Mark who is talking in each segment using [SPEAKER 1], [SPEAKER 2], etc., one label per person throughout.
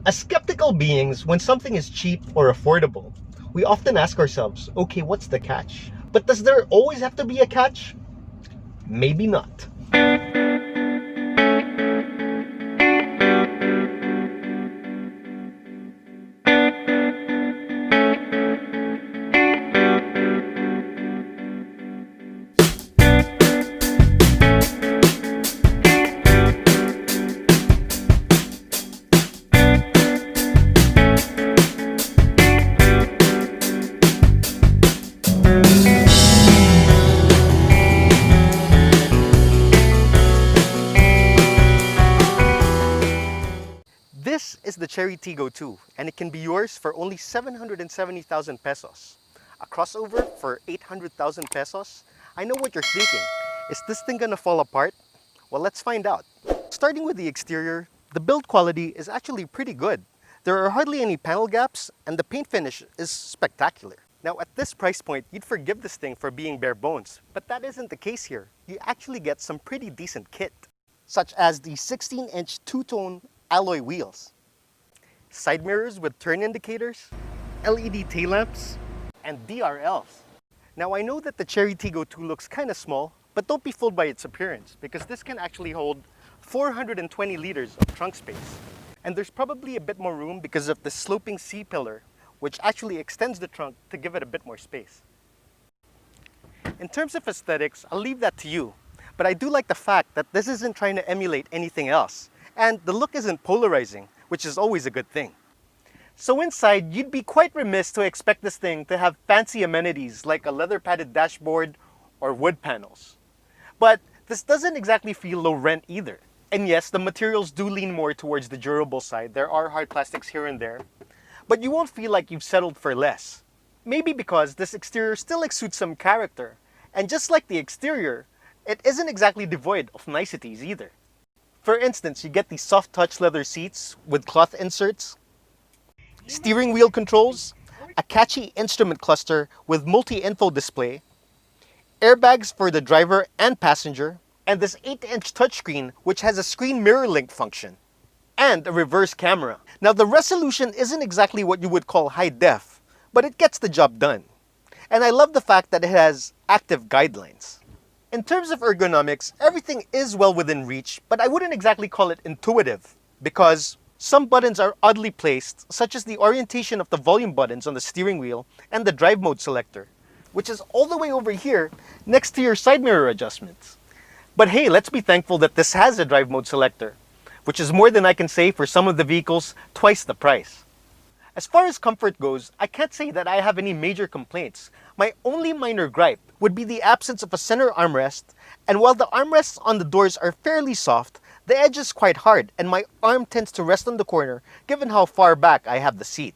[SPEAKER 1] As skeptical beings, when something is cheap or affordable, we often ask ourselves, okay, what's the catch? But does there always have to be a catch? Maybe not. This is the Chery Tiggo 2, and it can be yours for only 770,000 pesos. A crossover for 800,000 pesos? I know what you're thinking. Is this thing gonna fall apart? Well, let's find out. Starting with the exterior, the build quality is actually pretty good. There are hardly any panel gaps, and the paint finish is spectacular. Now, at this price point, you'd forgive this thing for being bare bones, but that isn't the case here. You actually get some pretty decent kit, such as the 16-inch two-tone alloy wheels, side mirrors with turn indicators, LED tail lamps, and DRLs. Now, I know that the Chery Tiggo 2 looks kind of small, but don't be fooled by its appearance, because this can actually hold 420 liters of trunk space. And there's probably a bit more room because of the sloping C-pillar, which actually extends the trunk to give it a bit more space. In terms of aesthetics, I'll leave that to you, but I do like the fact that this isn't trying to emulate anything else. And the look isn't polarizing, which is always a good thing. So inside, you'd be quite remiss to expect this thing to have fancy amenities like a leather-padded dashboard or wood panels. But this doesn't exactly feel low rent either. And yes, the materials do lean more towards the durable side. There are hard plastics here and there, but you won't feel like you've settled for less. Maybe because this exterior still exudes some character. And just like the exterior, it isn't exactly devoid of niceties either. For instance, you get these soft touch leather seats with cloth inserts, steering wheel controls, a catchy instrument cluster with multi-info display, airbags for the driver and passenger, and this 8-inch touchscreen which has a screen mirror link function, and a reverse camera. Now, the resolution isn't exactly what you would call high def, but it gets the job done. And I love the fact that it has active guidelines. In terms of ergonomics, everything is well within reach, but I wouldn't exactly call it intuitive because some buttons are oddly placed, such as the orientation of the volume buttons on the steering wheel and the drive mode selector, which is all the way over here next to your side mirror adjustments. But hey, let's be thankful that this has a drive mode selector, which is more than I can say for some of the vehicles twice the price. As far as comfort goes, I can't say that I have any major complaints. My only minor gripe would be the absence of a center armrest, and while the armrests on the doors are fairly soft, the edge is quite hard and my arm tends to rest on the corner given how far back I have the seat.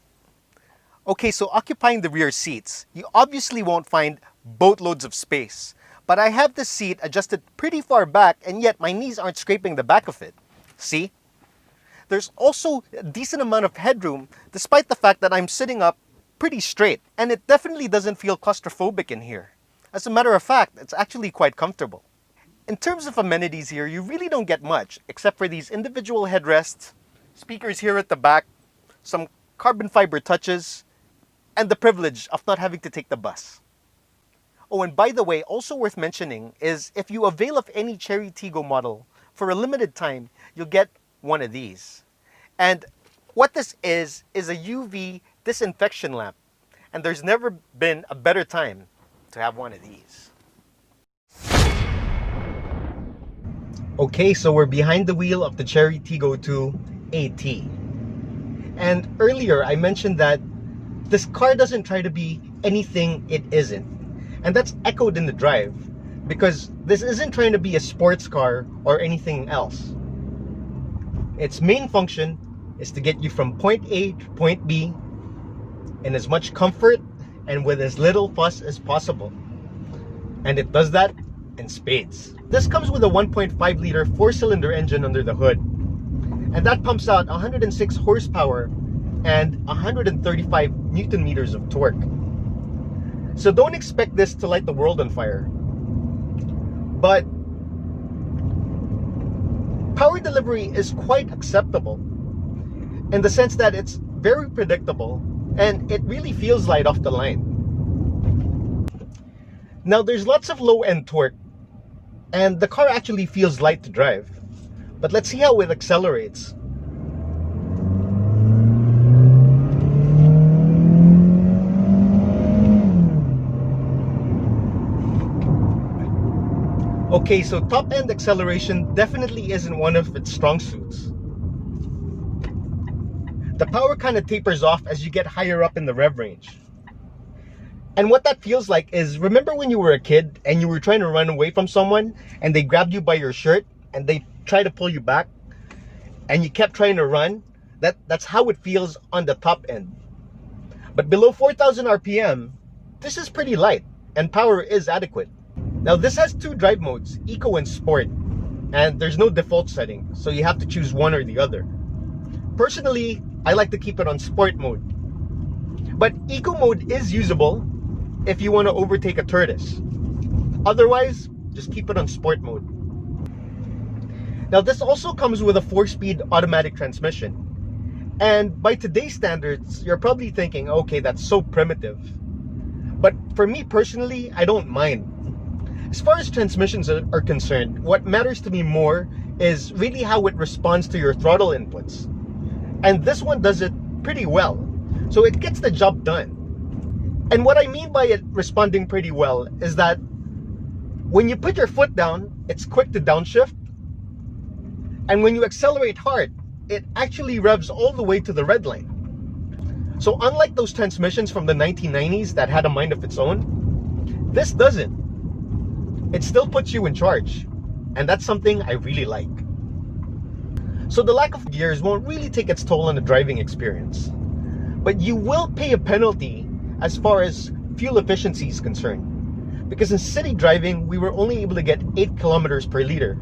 [SPEAKER 1] Okay, so occupying the rear seats, you obviously won't find boatloads of space, but I have this seat adjusted pretty far back and yet my knees aren't scraping the back of it. See? There's also a decent amount of headroom despite the fact that I'm sitting up pretty straight, and it definitely doesn't feel claustrophobic in here. As a matter of fact, it's actually quite comfortable. In terms of amenities here, you really don't get much except for these individual headrests, speakers here at the back, some carbon fiber touches, and the privilege of not having to take the bus. Oh, and by the way, also worth mentioning is if you avail of any Chery Tiggo model, for a limited time, you'll get one of these. And what this is a UV disinfection lamp. And there's never been a better time to have one of these. Okay, so we're behind the wheel of the Chery Tiggo 2 AT. And earlier I mentioned that this car doesn't try to be anything it isn't. And that's echoed in the drive, because this isn't trying to be a sports car or anything else. Its main function is to get you from point A to point B in as much comfort and with as little fuss as possible. And it does that in spades. This comes with a 1.5 liter 4-cylinder engine under the hood, and that pumps out 106 horsepower and 135 Newton meters of torque. So don't expect this to light the world on fire. But power delivery is quite acceptable. in the sense that it's very predictable and it really feels light off the line. Now there's lots of low-end torque and the car actually feels light to drive. But let's see how it accelerates. Okay, so top-end acceleration definitely isn't one of its strong suits. The power kind of tapers off as you get higher up in the rev range. And what that feels like is, remember when you were a kid and you were trying to run away from someone and they grabbed you by your shirt and they tried to pull you back and you kept trying to run? That's how it feels on the top end. But below 4,000 RPM, this is pretty light and power is adequate. Now this has two drive modes, Eco and Sport, and there's no default setting, so you have to choose one or the other. Personally, I like to keep it on Sport mode. But Eco mode is usable if you want to overtake a tortoise. Otherwise, just keep it on Sport mode. Now this also comes with a 4-speed automatic transmission. And by today's standards, you're probably thinking, okay, that's so primitive. But for me personally, I don't mind. As far as transmissions are concerned, what matters to me more is really how it responds to your throttle inputs. And this one does it pretty well. So it gets the job done. And what I mean by it responding pretty well is that when you put your foot down, it's quick to downshift. And when you accelerate hard, it actually revs all the way to the red line. So unlike those transmissions from the 1990s that had a mind of its own, this doesn't. It still puts you in charge, and that's something I really like. So the lack of gears won't really take its toll on the driving experience, but you will pay a penalty as far as fuel efficiency is concerned, because in city driving we were only able to get 8 kilometers per liter,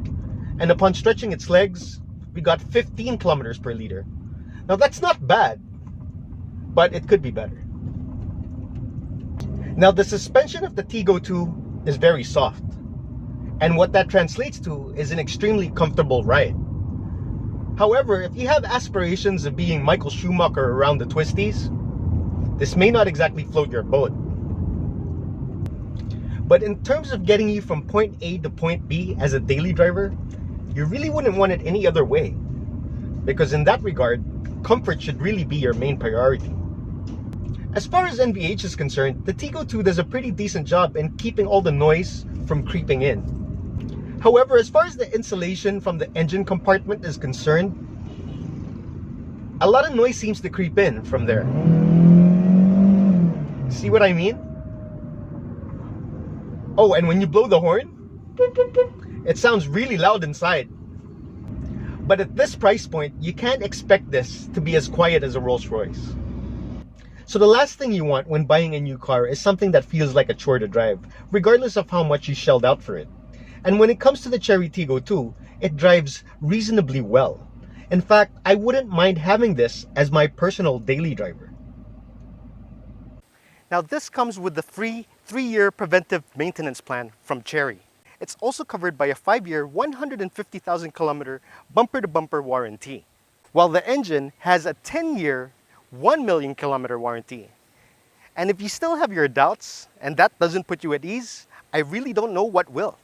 [SPEAKER 1] and upon stretching its legs we got 15 kilometers per liter. Now that's not bad, but it could be better. Now the suspension of the Tiggo 2 is very soft. And what that translates to is an extremely comfortable ride. However, if you have aspirations of being Michael Schumacher around the twisties, this may not exactly float your boat. But in terms of getting you from point A to point B as a daily driver, you really wouldn't want it any other way. Because in that regard, comfort should really be your main priority. As far as NVH is concerned, the Tiggo 2 does a pretty decent job in keeping all the noise from creeping in. However, as far as the insulation from the engine compartment is concerned, a lot of noise seems to creep in from there. See what I mean? Oh, and when you blow the horn, it sounds really loud inside. But at this price point, you can't expect this to be as quiet as a Rolls-Royce. So the last thing you want when buying a new car is something that feels like a chore to drive, regardless of how much you shelled out for it. And when it comes to the Chery Tiggo 2, it drives reasonably well. In fact, I wouldn't mind having this as my personal daily driver. Now this comes with the free 3-year preventive maintenance plan from Chery. It's also covered by a 5-year, 150,000 kilometer bumper-to-bumper warranty, while the engine has a 10-year, 1 million kilometer warranty. And if you still have your doubts and that doesn't put you at ease, I really don't know what will.